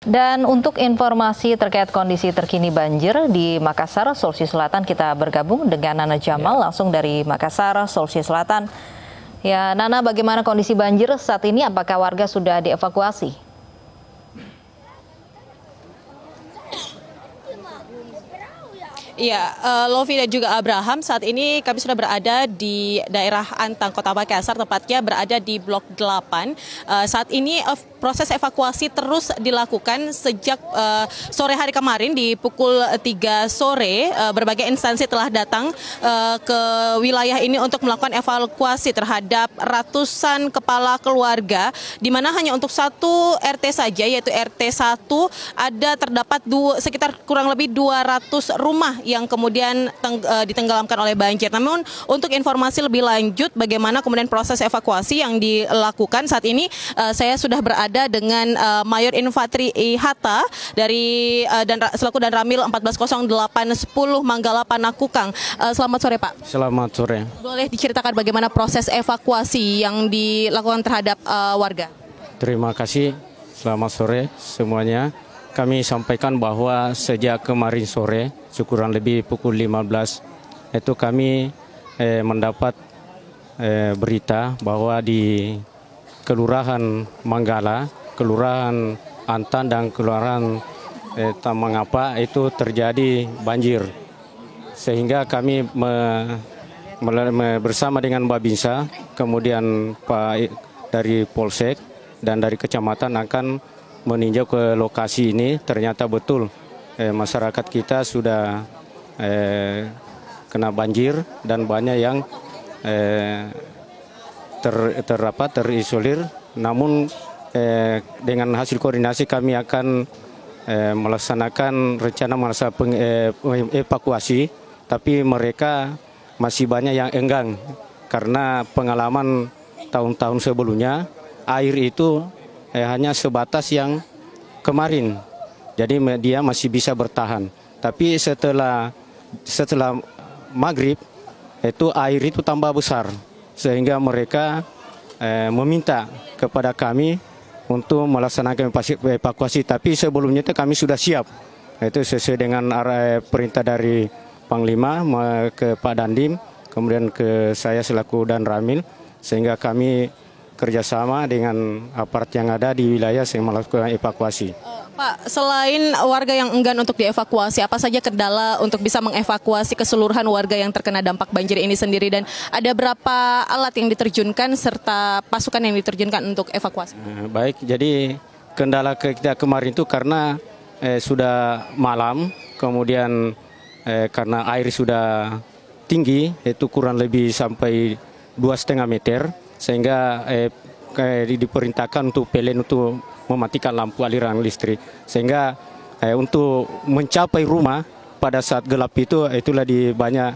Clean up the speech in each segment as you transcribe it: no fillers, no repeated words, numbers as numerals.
Dan untuk informasi terkait kondisi terkini banjir di Makassar, Sulawesi Selatan, kita bergabung dengan Nana Jamal langsung dari Makassar, Sulawesi Selatan. Ya, Nana, bagaimana kondisi banjir saat ini? Apakah warga sudah dievakuasi? Iya, Lovi dan juga Abraham, saat ini kami sudah berada di daerah Antang, Kota Makassar, tepatnya berada di Blok 8. Saat ini proses evakuasi terus dilakukan sejak sore hari kemarin di pukul 3 sore. Berbagai instansi telah datang ke wilayah ini untuk melakukan evakuasi terhadap ratusan kepala keluarga, di mana hanya untuk satu RT saja, yaitu RT 1, ada terdapat sekitar kurang lebih 200 rumah yang kemudian ditenggelamkan oleh banjir. Namun untuk informasi lebih lanjut bagaimana kemudian proses evakuasi yang dilakukan saat ini, saya sudah berada dengan Mayor Infantri Hatta dari selaku dan Ramil 140810 Manggala Panakukang. Selamat sore, Pak. Selamat sore. Boleh diceritakan bagaimana proses evakuasi yang dilakukan terhadap warga? Terima kasih. Selamat sore semuanya. Kami sampaikan bahwa sejak kemarin sore, kurang lebih pukul 15, itu kami mendapat berita bahwa di Kelurahan Manggala, Kelurahan Antan dan Kelurahan Tamangapa itu terjadi banjir. Sehingga kami bersama dengan Babinsa, kemudian Pak dari Polsek dan dari Kecamatan akan meninjau ke lokasi ini. Ternyata betul masyarakat kita sudah kena banjir dan banyak yang terisolir. Namun dengan hasil koordinasi kami akan melaksanakan rencana evakuasi, tapi mereka masih banyak yang enggan karena pengalaman tahun-tahun sebelumnya air itu hanya sebatas yang kemarin, jadi dia masih bisa bertahan. Tapi setelah maghrib itu air itu tambah besar, sehingga mereka meminta kepada kami untuk melaksanakan evakuasi. Tapi sebelumnya itu kami sudah siap, itu sesuai dengan perintah dari Panglima ke Pak Dandim, kemudian ke saya selaku Dan Ramil, sehingga kami kerjasama dengan aparat yang ada di wilayah yang melakukan evakuasi. Pak, selain warga yang enggan untuk dievakuasi, apa saja kendala untuk bisa mengevakuasi keseluruhan warga yang terkena dampak banjir ini sendiri, dan ada berapa alat yang diterjunkan serta pasukan yang diterjunkan untuk evakuasi? Baik, jadi kendala kita kemarin itu karena sudah malam, kemudian karena air sudah tinggi, itu kurang lebih sampai 2,5 meter, sehingga diperintahkan untuk PLN untuk mematikan lampu aliran listrik, sehingga untuk mencapai rumah pada saat gelap itu, itulah di banyak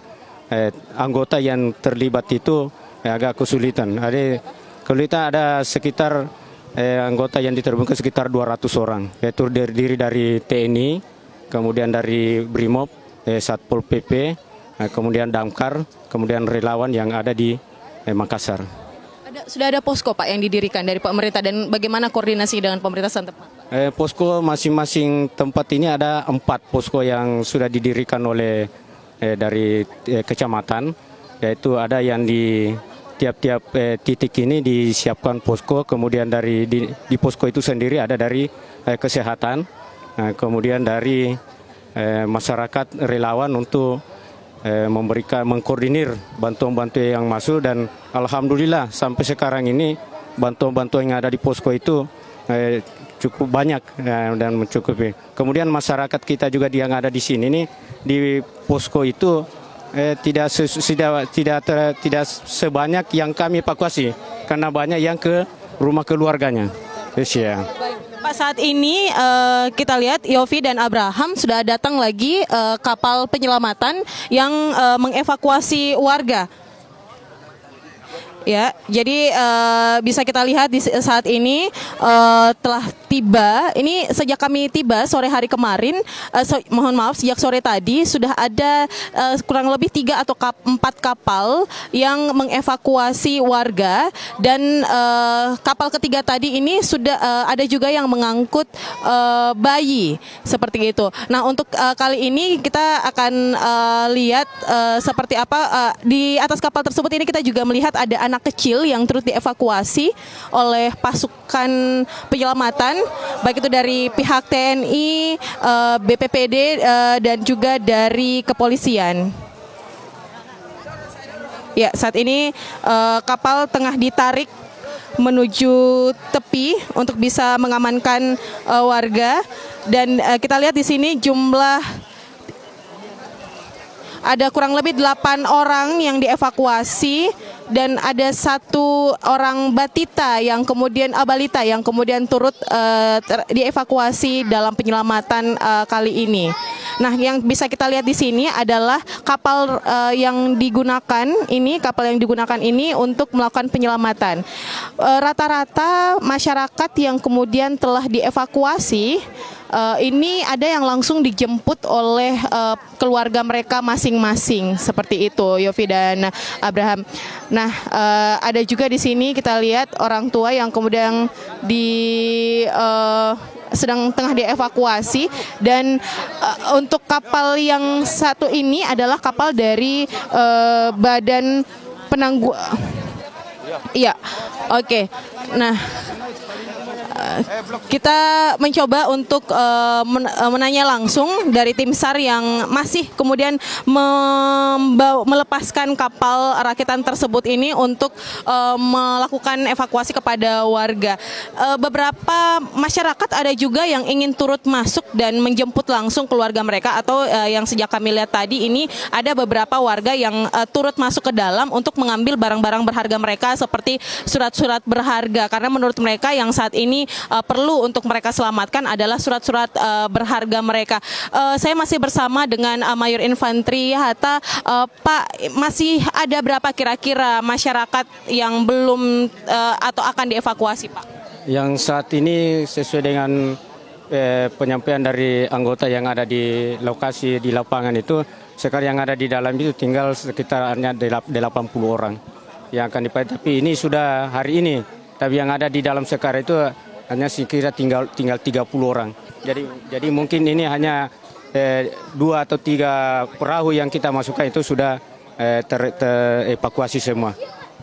anggota yang terlibat itu agak kesulitan. Ada sekitar anggota yang diterjunkan sekitar 200 orang, yaitu terdiri dari TNI, kemudian dari Brimob, Satpol PP, kemudian Damkar, kemudian relawan yang ada di Makassar. Sudah ada posko, Pak, yang didirikan dari pemerintah, dan bagaimana koordinasi dengan pemerintah setempat? Posko masing-masing tempat ini ada 4 posko yang sudah didirikan oleh dari kecamatan, yaitu ada yang di tiap-tiap titik ini disiapkan posko, kemudian di posko itu sendiri ada dari kesehatan, kemudian dari masyarakat relawan untuk mengkoordinir bantuan-bantuan yang masuk, dan alhamdulillah sampai sekarang ini bantuan-bantuan yang ada di posko itu cukup banyak dan mencukupi. Kemudian masyarakat kita juga yang ada di sini nih di posko itu tidak sebanyak yang kami evakuasi, karena banyak yang ke rumah keluarganya. Yes, ya. Pak, saat ini kita lihat Yofi dan Abraham sudah datang lagi kapal penyelamatan yang mengevakuasi warga. Ya, jadi bisa kita lihat di saat ini telah tiba. Ini sejak kami tiba sore hari kemarin, sejak sore tadi sudah ada kurang lebih 3 atau 4 kapal yang mengevakuasi warga, dan kapal ketiga tadi ini sudah ada juga yang mengangkut bayi seperti itu. Nah, untuk kali ini kita akan lihat seperti apa di atas kapal tersebut. Ini kita juga melihat ada anak kecil yang turut dievakuasi oleh pasukan penyelamatan, baik itu dari pihak TNI, BPPD, dan juga dari kepolisian. Ya, saat ini kapal tengah ditarik menuju tepi untuk bisa mengamankan warga, dan kita lihat di sini jumlah ada kurang lebih 8 orang yang dievakuasi, dan ada 1 orang balita yang kemudian turut dievakuasi dalam penyelamatan kali ini. Nah, yang bisa kita lihat di sini adalah kapal yang digunakan ini untuk melakukan penyelamatan. Rata-rata masyarakat yang kemudian telah dievakuasi ini ada yang langsung dijemput oleh keluarga mereka masing-masing, seperti itu, Yofi dan Abraham. Nah, ada juga di sini kita lihat orang tua yang kemudian sedang tengah dievakuasi, dan untuk kapal yang satu ini adalah kapal dari Badan Penangguh. Iya, oke. Nah, kita mencoba untuk menanya langsung dari tim SAR yang masih kemudian melepaskan kapal rakitan tersebut ini untuk melakukan evakuasi kepada warga. Beberapa masyarakat ada juga yang ingin turut masuk dan menjemput langsung keluarga mereka, atau yang sejak kami lihat tadi ini ada beberapa warga yang turut masuk ke dalam untuk mengambil barang-barang berharga mereka seperti surat-surat berharga, karena menurut mereka yang saat ini perlu untuk mereka selamatkan adalah surat-surat berharga mereka. Saya masih bersama dengan Mayor Infantri Hatta. Pak, masih ada berapa kira-kira masyarakat yang belum atau akan dievakuasi, Pak? Yang saat ini sesuai dengan penyampaian dari anggota yang ada di lokasi di lapangan itu, sekarang yang ada di dalam itu tinggal sekitarnya 80 orang yang akan dipakai. Tapi ini sudah hari ini. Tapi yang ada di dalam sekarang itu hanya sekira tinggal 30 orang. Jadi mungkin ini hanya 2 atau 3 perahu yang kita masukkan itu sudah terevakuasi semua.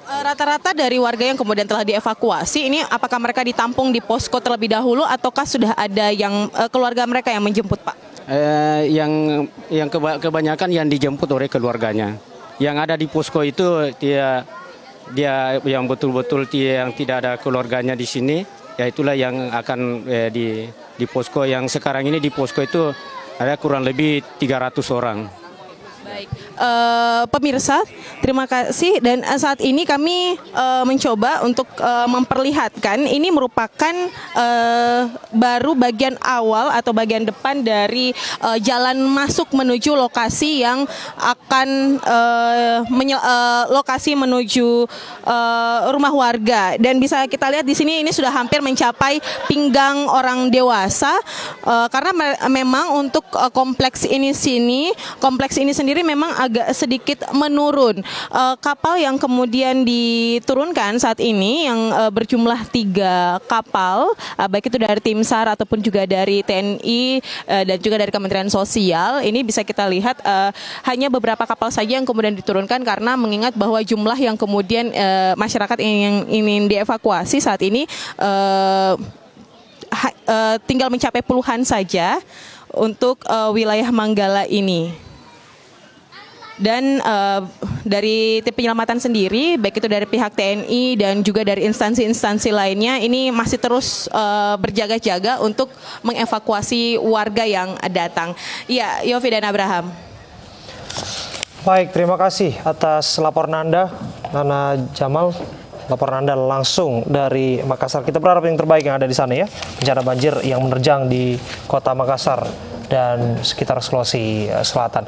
Rata-rata dari warga yang kemudian telah dievakuasi ini, apakah mereka ditampung di posko terlebih dahulu, ataukah sudah ada yang keluarga mereka yang menjemput, Pak? Yang kebanyakan yang dijemput oleh keluarganya. Yang ada di posko itu dia yang betul-betul yang tidak ada keluarganya di sini, ya itulah yang akan di posko yang sekarang ini. Di posko itu ada kurang lebih 300 orang. Baik, pemirsa, terima kasih. Dan saat ini kami mencoba untuk memperlihatkan, ini merupakan baru bagian awal atau bagian depan dari jalan masuk menuju lokasi yang akan lokasi menuju rumah warga. Dan bisa kita lihat di sini ini sudah hampir mencapai pinggang orang dewasa, karena memang untuk kompleks ini sendiri memang agak sedikit menurun. Kapal yang kemudian diturunkan saat ini yang berjumlah 3 kapal, baik itu dari tim SAR ataupun juga dari TNI dan juga dari Kementerian Sosial. Ini bisa kita lihat hanya beberapa kapal saja yang kemudian diturunkan, karena mengingat bahwa jumlah yang kemudian masyarakat yang ingin dievakuasi saat ini tinggal mencapai puluhan saja untuk wilayah Manggala ini. Dan dari tim penyelamatan sendiri, baik itu dari pihak TNI dan juga dari instansi-instansi lainnya, ini masih terus berjaga-jaga untuk mengevakuasi warga yang datang. Iya, Yofi dan Abraham. Baik, terima kasih atas laporan Anda, Nana Jamal. Laporan Anda langsung dari Makassar. Kita berharap yang terbaik yang ada di sana ya. Bencana banjir yang menerjang di kota Makassar dan sekitar Sulawesi Selatan.